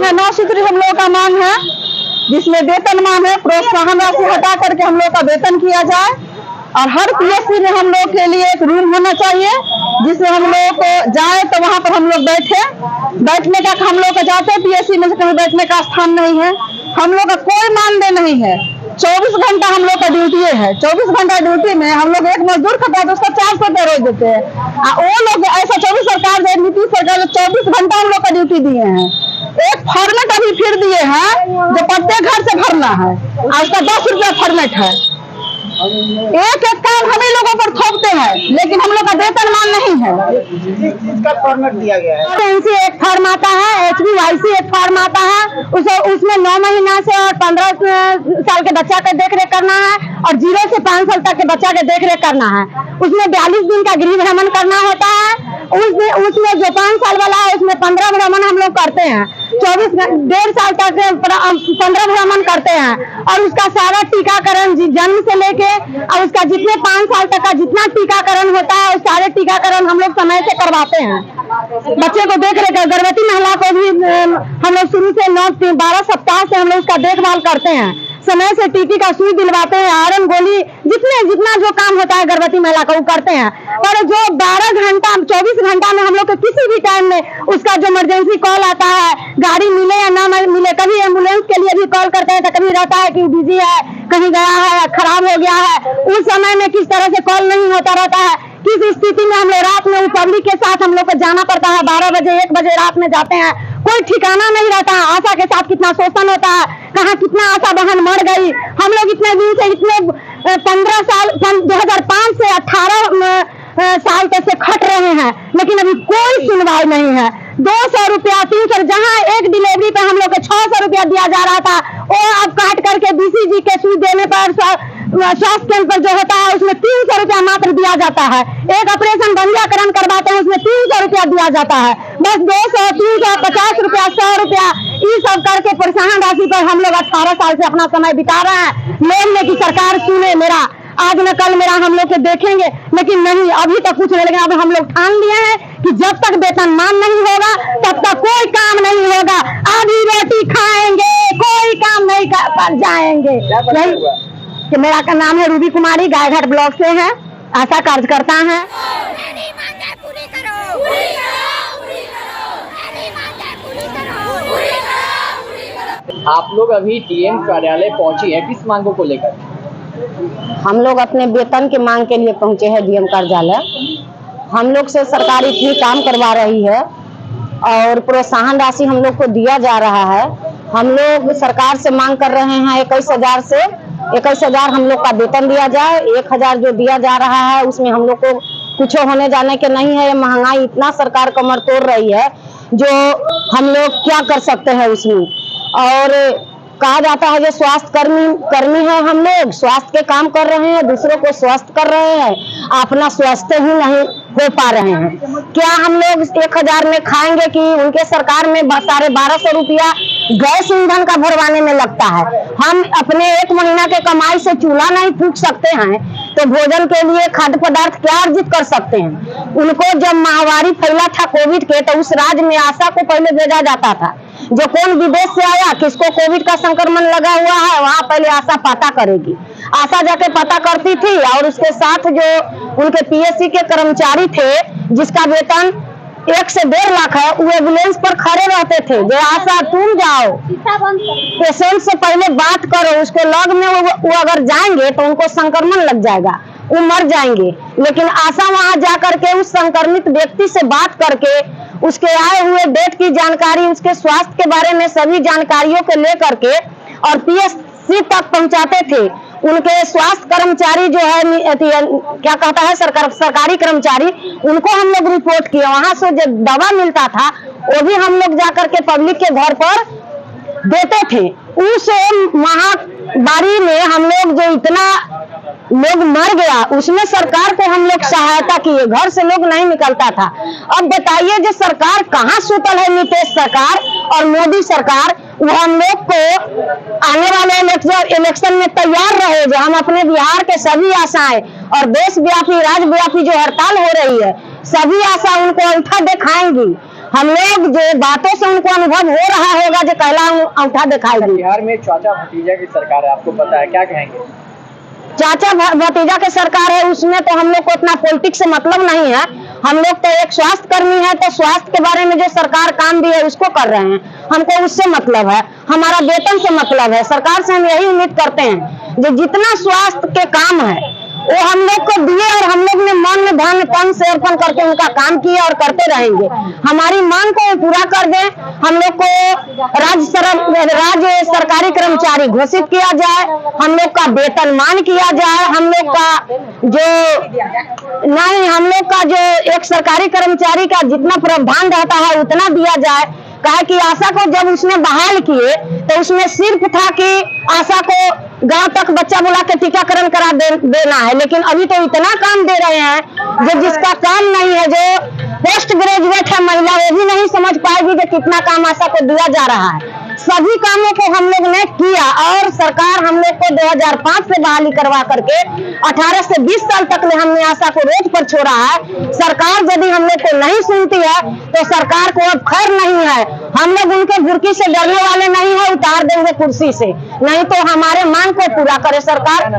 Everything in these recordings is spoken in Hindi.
मांग है 9 सूत्री हम लोगों का मांग है, जिसमें वेतनमान है, प्रोत्साहन राशि हटा करके हम लोग का वेतन किया जाए। और हर पीएससी में हम लोग के लिए एक रूम होना चाहिए, जिसमें हम लोग को जाए तो वहां पर हम लोग बैठने का हम लोग का जाते हैं पीएससी में से कहीं बैठने का स्थान नहीं है। हम लोग का कोई मानदेय नहीं है, 24 घंटा हम लोग का ड्यूटी है। 24 घंटा ड्यूटी में हम लोग एक मजदूर खाता है तो उसका 400 रुपया रोज देते हैं। वो लोग ऐसा 24 सरकार दे, नीतीश सरकार 24 घंटा हम लोग का ड्यूटी दिए हैं। एक फॉर्मेट अभी फिर दिए हैं जो प्रत्येक घर से भरना है, और उसका 10 रुपया फॉर्मेट है। एक काम हम ही लोगों पर थोपते हैं, लेकिन हम लोग का वेतनमान नहीं है। किसका फॉर्मेट दिया गया है? एनसी एक फॉर्म आता है, HBYC एक फॉर्म आता है, उसमें 9 महीना से और 15 साल के बच्चा का देख रेख करना है, और 0 से 5 साल तक के बच्चा का देख रेख करना है। उसमें 42 दिन का गृह भ्रमण करना होता है। उसमें जो 5 साल वाला है उसमें 15 भ्रमण हम लोग करते हैं। 1.5 साल तक 15 भ्रमण करते हैं, और उसका सारा टीकाकरण जन्म से लेके और उसका जितने 5 साल तक का जितना टीकाकरण होता है, उस सारे टीकाकरण हम लोग समय से करवाते हैं। बच्चे को देख रेख, गर्भवती महिला को भी हम लोग शुरू से 12 सप्ताह से हम लोग उसका देखभाल करते हैं। समय से टीटी का सुई दिलवाते हैं, आयरन गोली जितना जो काम होता है गर्भवती महिला का वो करते हैं। पर जो 12 घंटा 24 घंटा में हम लोग को किसी भी टाइम में उसका जो इमरजेंसी कॉल आता है, गाड़ी मिले या ना मिले, कभी एम्बुलेंस के लिए भी कॉल करते हैं तो कभी रहता है कि बिजी है, कहीं गया है, खराब हो गया है, उस समय में किस तरह से कॉल नहीं होता रहता है। किस स्थिति में हम लोग रात में पब्लिक के साथ हम लोग को जाना पड़ता है, 12 बजे 1 बजे रात में जाते हैं, कोई ठिकाना नहीं रहता है। आशा के साथ कितना शोषण होता है, कहाँ कितना आशा बहन मर गई। हम लोग इतने दिन से 15 साल 2005 से 18 साल तक से खट रहे हैं, लेकिन अभी कोई सुनवाई नहीं है। 200 रुपया 300, जहाँ एक डिलीवरी पे हम लोग को 600 रुपया दिया जा रहा था, वो अब काट करके BCG के सुई देने पर स्वास्थ्य केंद्र पर जो होता है उसमें 300 रुपया मात्र दिया जाता है। एक ऑपरेशन बंधियाकरण करवाते हैं उसमें 300 रुपया दिया जाता है। बस 200 300 50 रुपया 100 रुपया ये सब करके प्रोत्साहन राशि पर हम लोग 18 साल से अपना समय बिता रहे हैं। लोग ने की सरकार सुने मेरा, आज न कल मेरा हम लोग के देखेंगे, लेकिन नहीं, अभी तक कुछ नहीं। लेकिन अब हम लोग ठान लिए हैं कि जब तक वेतनमान नहीं होगा तब तक कोई काम नहीं होगा। आधी रोटी खाएंगे, कोई काम नहीं कर जाएंगे। कि मेरा का नाम है रूबी कुमारी, गायघाट ब्लॉक से है, आशा कार्यकर्ता है। आप लोग अभी DM कार्यालय पहुंची है, किस मांगों को लेकर? हम लोग अपने वेतन के मांग के लिए पहुंचे हैं DM कार्यालय। हम लोग से सरकार इतनी काम करवा रही है और प्रोत्साहन राशि हम लोग को दिया जा रहा है। हम लोग सरकार से मांग कर रहे हैं 21,000 से 21,000 हम लोग का वेतन दिया जाए। 1,000 जो दिया जा रहा है उसमें हम लोग को कुछ होने जाने के नहीं है। महंगाई इतना सरकार कमर तोड़ रही है जो हम लोग क्या कर सकते हैं उसमें। और कहा जाता है जो स्वास्थ्य कर्मी है, हम लोग स्वास्थ्य के काम कर रहे हैं, दूसरों को स्वस्थ कर रहे हैं, अपना स्वस्थ ही नहीं हो पा रहे हैं। क्या हम लोग 1,000 में खाएंगे कि उनके सरकार में 1250 रुपया गैस ईंधन का भरवाने में लगता है। हम अपने 1 महीना के कमाई से चूल्हा नहीं फूंक सकते हैं तो भोजन के लिए खाद्य पदार्थ क्या अर्जित कर सकते हैं। उनको जब महामारी फैला था कोविड के, तो उस राज्य में आशा को पहले भेजा जाता था। जो कौन विदेश से आया, किसको कोविड का संक्रमण लगा हुआ है, वहां पहले आशा पता करेगी। आशा जाके पता करती थी, और उसके साथ जो उनके PSC के कर्मचारी थे जिसका वेतन 1 से 1.5 लाख है, वो एम्बुलेंस पर खड़े रहते थे। जो आशा तुम जाओ पेशेंट से पहले बात करो, उसके लग में वो अगर जाएंगे तो उनको संक्रमण लग जाएगा, वो मर जाएंगे। लेकिन आशा वहां जाकर के उस संक्रमित व्यक्ति से बात करके उसके आए हुए डेट की जानकारी, उसके स्वास्थ्य के बारे में सभी जानकारियों को लेकर के और PSC तक पहुंचाते थे। उनके स्वास्थ्य कर्मचारी जो है क्या कहता है सरकारी कर्मचारी, उनको हम लोग रिपोर्ट किया। वहां से जो दवा मिलता था वो भी हम लोग जाकर के पब्लिक के घर पर देते थे। उस महामारी में हम लोग जो इतना लोग मर गया, उसमें सरकार को हम लोग सहायता किए, घर से लोग नहीं निकलता था। अब बताइए जो सरकार कहाँ सुतल है, नीतीश सरकार और मोदी सरकार, वो हम लोग को आने वाले इलेक्शन में तैयार रहे। जो हम अपने बिहार के सभी आशाएं और देशव्यापी राज्यव्यापी जो हड़ताल हो रही है, सभी आशा उनको अंगूठा दिखाएंगी। हम लोग जो बातों से उनको अनुभव हो रहा होगा जो कहला अंगूठा दिखाई दी। बिहार में चाचा भतीजा की सरकार है, आपको पता है, क्या कहेंगे? चाचा भतीजा की सरकार है, उसमें तो हम लोग को इतना पॉलिटिक्स से मतलब नहीं है। हम लोग तो एक स्वास्थ्य कर्मी है, तो स्वास्थ्य के बारे में जो सरकार काम दी है उसको कर रहे हैं, हमको उससे मतलब है, हमारा वेतन से मतलब है। सरकार से हम यही उम्मीद करते हैं जो जितना स्वास्थ्य के काम है वो हम लोग को दिए और हम लोग ने मन धन तन से अर्पण करके उनका काम किया और करते रहेंगे। हमारी मांग को पूरा कर दें, हम लोग को राज्य सरकारी कर्मचारी घोषित किया जाए, हम लोग का वेतनमान किया जाए, हम लोग का जो एक सरकारी कर्मचारी का जितना प्रावधान रहता है उतना दिया जाए। कहा कि आशा को जब उसने बहाल किए तो उसमें सिर्फ था कि आशा को गांव तक बच्चा बुला के टीकाकरण करा देना है, लेकिन अभी तो इतना काम दे रहे हैं जो जिसका काम नहीं है, जो पोस्ट ग्रेजुएट है महिला, वो भी नहीं समझ पाएगी कि कितना काम आशा को दिया जा रहा है। सभी कामों को हम लोग ने किया और सरकार हम लोग को 2005 से बहाली करवा करके 18 से 20 साल तक में हमने आशा को रोज पर छोड़ा है। सरकार यदि हम लोग को नहीं सुनती है तो सरकार को अब खैर नहीं है। हम लोग उनके बुर्की से डरने वाले नहीं है, उतार देंगे कुर्सी से, नहीं तो हमारे मांग को पूरा करे सरकार।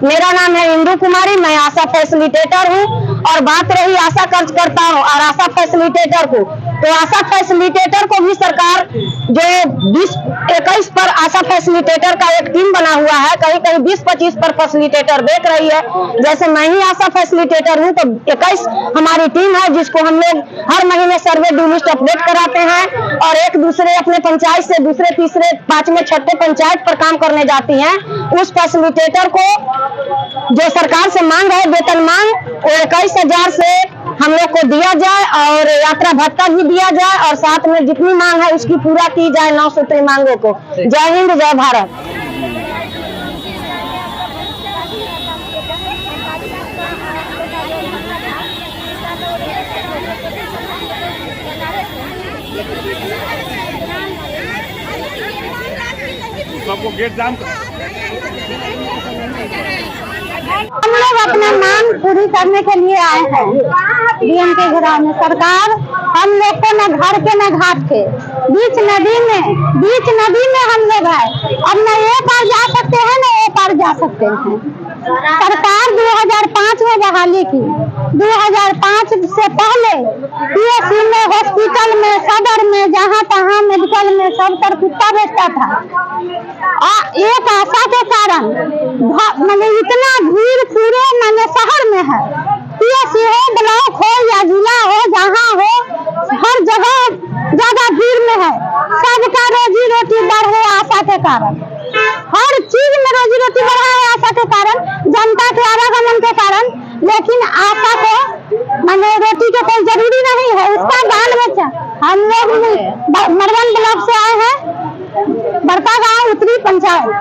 मेरा नाम है इंदु कुमारी, मैं आशा फैसिलिटेटर हूँ। और बात रही आशा कार्यकर्ता और आशा फैसिलिटेटर को, तो आशा फैसिलिटेटर को भी सरकार जो 20-21 पर आशा फैसिलिटेटर का एक टीम बना हुआ है, कहीं कहीं 20-25 पर फैसिलिटेटर देख रही है। जैसे मैं ही आशा फैसिलिटेटर हूँ तो 21 हमारी टीम है, जिसको हम लोग हर महीने सर्वे ड्यू लिस्ट अपडेट कराते हैं और एक दूसरे अपने पंचायत से दूसरे तीसरे पांचवें छठे पंचायत पर काम करने जाती हैं। उस फैसिलिटेटर को जो सरकार से मांग है वेतन मांग, वो 21,000 से हम लोग को दिया जाए और यात्रा भत्ता भी दिया जाए और साथ में जितनी मांग है उसकी पूरा की जाए 9 सूत्री मांगों को। जय हिंद, जय भारत। सबको गेट जाम हम लोग अपना मांग पूरी करने के लिए आए हैं डीएम के घेराव में। सरकार हम लोग को न घर के न घाट के, बीच नदी में हम लोग है। अब न ये पार जा सकते हैं न ये पार जा सकते हैं। सरकार 2005 में बहाली की, 2005 से पहले पीएससी में, हॉस्पिटल में, सदर में, जहाँ तहाँ मेडिकल में सब तर कुत्ता बेचता था। एक आशा के कारण मैंने इतना भीड़ पूरे मैंने शहर में है, पीएससी हो, ब्लॉक हो या जिला हो, जहाँ हो, हर जगह ज्यादा भीड़ में है। सबका रोजी रोटी बढ़े आशा के कारण, हर चीज में रोजी रोटी बढ़ा है आशा के कारण, जनता के आवागमन के कारण। लेकिन आशा को मैंने रोटी के कोई जरूरी नहीं है, उसका बाल बच्चा। हम लोग मरवन ब्लॉक से आए हैं, बड़का गाँव उत्तरी पंचायत।